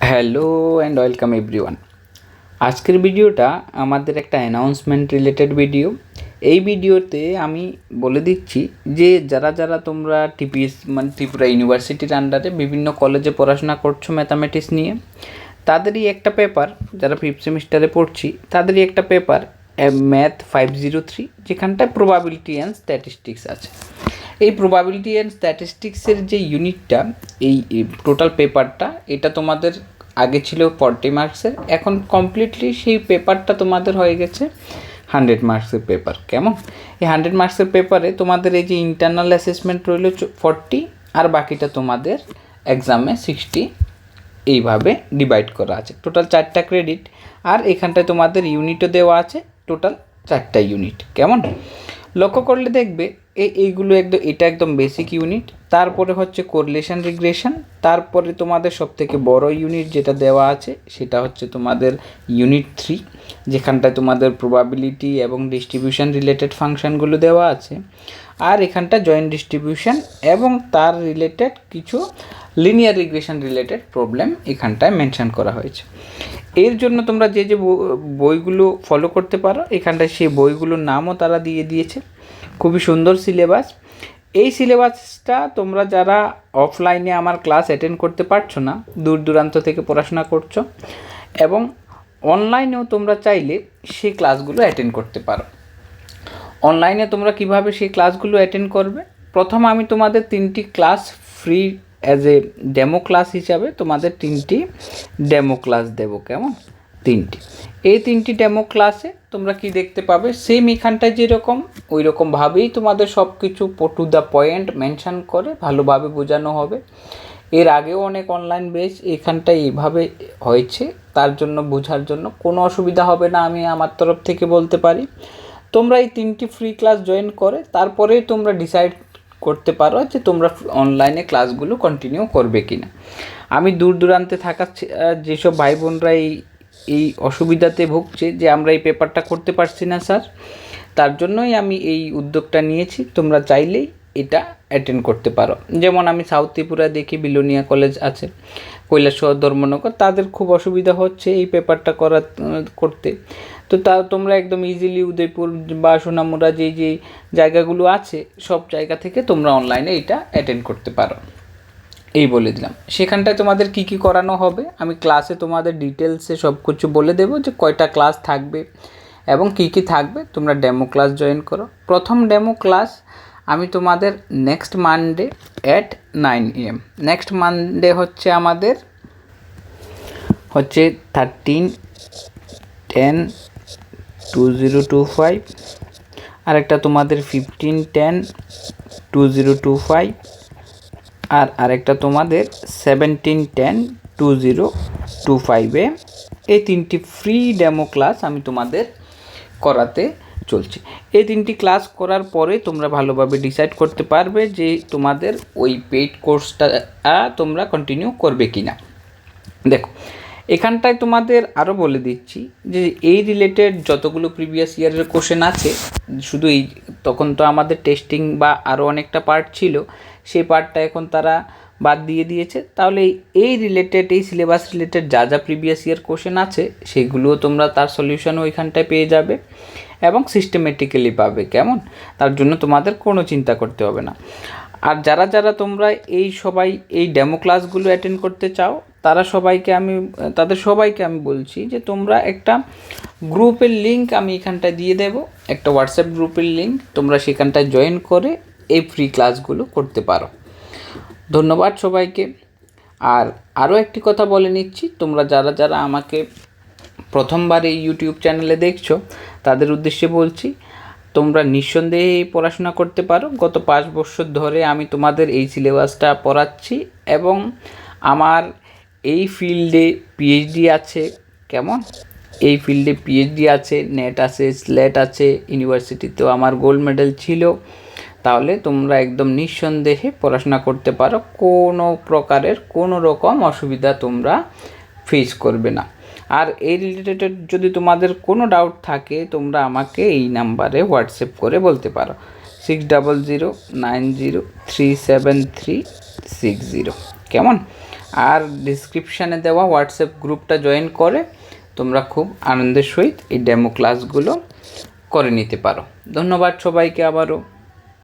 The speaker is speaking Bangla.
Hello and welcome everyone. আজকের ভিডিওটা আমাদের একটা অ্যানাউন্সমেন্ট রিলেটেড ভিডিও। এই ভিডিওতে আমি বলে দিচ্ছি যে যারা যারা তোমরা টিপিএস মানে ত্রিপুরা ইউনিভার্সিটির আন্ডারে বিভিন্ন কলেজে পড়াশোনা করছো ম্যাথামেটিক্স নিয়ে, তাদেরই একটা পেপার, যারা ফিফথ সেমিস্টারে পড়ছি তাদেরই একটা পেপার ম্যাথ 503, যেখানটায় প্রবাবিলিটি অ্যান্ড স্ট্যাটিস্টিক্স আছে। এই প্রবাবিলিটি অ্যান্ড স্ট্যাটিস্টিক্সের যে ইউনিটটা, এই টোটাল পেপারটা, এটা তোমাদের আগে ছিল 40 মার্কসের, এখন কমপ্লিটলি সেই পেপারটা তোমাদের হয়ে গেছে 100 মার্কসের পেপার। কেমন? এই 100 মার্কসের পেপারে তোমাদের এই যে ইন্টারনাল অ্যাসেসমেন্ট রইল 40, আর বাকিটা তোমাদের এক্সামে 60, এইভাবে ডিভাইড করা আছে। টোটাল 4টা ক্রেডিট, আর এখানটায় তোমাদের ইউনিটও দেওয়া আছে, টোটাল 4টা ইউনিট। কেমন? লক্ষ্য করলে দেখবে এইগুলো এটা একদম বেসিক ইউনিট, তারপরে হচ্ছে কোরিলেশন রিগ্রেশন, তারপরে তোমাদের সবথেকে বড় ইউনিট যেটা দেওয়া আছে সেটা হচ্ছে তোমাদের ইউনিট 3, যেখানটায় তোমাদের প্রবাবিলিটি এবং ডিস্ট্রিবিউশন রিলেটেড ফাংশনগুলো দেওয়া আছে, আর এখানটা জয়েন্ট ডিস্ট্রিবিউশন এবং তার রিলেটেড কিছু লিনিয়ার রিগ্রেশন রিলেটেড প্রবলেম এখানটায় মেনশন করা হয়েছে। এর জন্য তোমরা যে যে বইগুলো ফলো করতে পারো, এখানটায় সেই বইগুলোর নামও তারা দিয়ে দিয়েছে। খুবই সুন্দর সিলেবাস। এই সিলেবাসটা তোমরা যারা অফলাইনে আমার ক্লাস অ্যাটেন্ড করতে পারছো না, দূর দূরান্ত থেকে পড়াশোনা করছো, এবং অনলাইনেও তোমরা চাইলে সেই ক্লাসগুলো অ্যাটেন্ড করতে পারো। অনলাইনে তোমরা কিভাবে সেই ক্লাসগুলো অ্যাটেন্ড করবে? প্রথম আমি তোমাদের 3টি class free as a demo class হিসাবে তোমাদের 3টি ডেমো ক্লাস দেবো। কেমন? 3টি। এই 3টি ডেমো ক্লাসে তোমরা কি দেখতে পাবে, সেম এখানটায় যেরকম ওই রকমভাবেই তোমাদের সব কিছু টু দ্য পয়েন্ট মেনশন করে ভালোভাবে বোঝানো হবে। এর আগেও অনেক অনলাইন বেস এখানটায় এইভাবে হয়েছে, তার জন্য বোঝার জন্য কোনো অসুবিধা হবে না, আমি আমার তরফ থেকে বলতে পারি। তোমরা এই 3টি ফ্রি ক্লাস জয়েন করে তারপরেই তোমরা ডিসাইড করতে পারো যে তোমরা অনলাইনে ক্লাসগুলো কন্টিনিউ করবে কি না। আমি দূর দূরান্তে থাকা যেসব ভাই বোনরা এই অসুবিধাতে ভুগছে যে আমরা এই পেপারটা করতে পারছি না স্যার, তার জন্যই আমি এই উদ্যোগটা নিয়েছি। তোমরা চাইলেই এটা অ্যাটেন্ড করতে পারো। যেমন আমি সাউথ ত্রিপুরা দেখি বিলোনিয়া কলেজ আছে, কৈলাসহর, ধর্মনগর, তাদের খুব অসুবিধা হচ্ছে এই পেপারটা করতে। তো তোমরা একদম ইজিলি উদয়পুর বা সোনামুড়া যে জায়গাগুলো আছে সব জায়গা থেকে তোমরা অনলাইনে এটা অ্যাটেন্ড করতে পারো। এই বলে দিলাম। সেখানটায় তোমাদের কি কি করানো হবে আমি ক্লাসে তোমাদের ডিটেলসে সব কিছু বলে দেবো, যে কয়টা ক্লাস থাকবে এবং কি কি থাকবে। তোমরা ডেমো ক্লাস জয়েন করো। প্রথম ডেমো ক্লাস আমি তোমাদের next Monday at 9 AM। Next Monday হচ্ছে আমাদের 13/10/2025, আরেকটা তোমাদের 15/10/2025, আর আরেকটা তোমাদের 17/10/2025-এ এই 3টি ফ্রি ডেমো ক্লাস আমি তোমাদের করাতে চলছে। এই 3টি ক্লাস করার পরে তোমরা ভালোভাবে ডিসাইড করতে পারবে যে তোমাদের ওই পেইড কোর্সটা তোমরা কন্টিনিউ করবে কি না। দেখো, এখানটায় তোমাদের আরও বলে দিচ্ছি যে এই রিলেটেড যতগুলো প্রিভিয়াস ইয়ারের কোশ্চেন আছে, শুধু এই তখন তো আমাদের টেস্টিং বা আরও অনেকটা পার্ট ছিল, সেই পার্টটা এখন তারা বাদ দিয়ে দিয়েছে। তাহলে এই রিলেটেড, এই সিলেবাস রিলেটেড যা যা প্রিভিয়াস ইয়ার কোশ্চেন আছে সেগুলোও তোমরা তার সলিউশনও ওইখানটায় পেয়ে যাবে এবং সিস্টেমেটিক্যালি পাবে। কেমন? তার জন্য তোমাদের কোনো চিন্তা করতে হবে না। আর যারা যারা তোমরা এই ডেমো ক্লাসগুলো অ্যাটেন্ড করতে চাও, তাদের সবাইকে আমি বলছি যে তোমরা একটা গ্রুপের লিঙ্ক আমি এখানটায় দিয়ে দেব, একটা হোয়াটসঅ্যাপ গ্রুপের লিঙ্ক, তোমরা সেখানটায় জয়েন করে এই ফ্রি ক্লাসগুলো করতে পারো। ধন্যবাদ সবাইকে। আর আরও একটি কথা বলে নিচ্ছি, তোমরা যারা যারা আমাকে প্রথমবার এই ইউটিউব চ্যানেলে দেখছো তাদের উদ্দেশ্যে বলছি, তোমরা নিঃসন্দেহে পড়াশোনা করতে পারো। গত 5 বছর ধরে আমি তোমাদের এই সিলেবাসটা পড়াচ্ছি এবং আমার এই ফিল্ডে পিএইচডি আছে। কেমন? এই ফিল্ডে পিএইচডি আছে, নেট আছে, স্লেট আছে, ইউনিভার্সিটিতেও আমার গোল্ড মেডেল ছিল। তাহলে তোমরা একদম নিঃসন্দেহে পড়াশোনা করতে পারো, কোনো রকম অসুবিধা তোমরা ফেস করবে না। আর এই রিলেটেড যদি তোমাদের কোনো ডাউট থাকে তোমরা আমাকে এই নাম্বারে হোয়াটসঅ্যাপ করে বলতে পারো, 6009037360। কেমন? আর ডিসক্রিপশানে দেওয়া হোয়াটসঅ্যাপ গ্রুপটা জয়েন করে তোমরা খুব আনন্দের সহিত এই ডেমো ক্লাসগুলো করে নিতে পারো। ধন্যবাদ সবাইকে আবারও।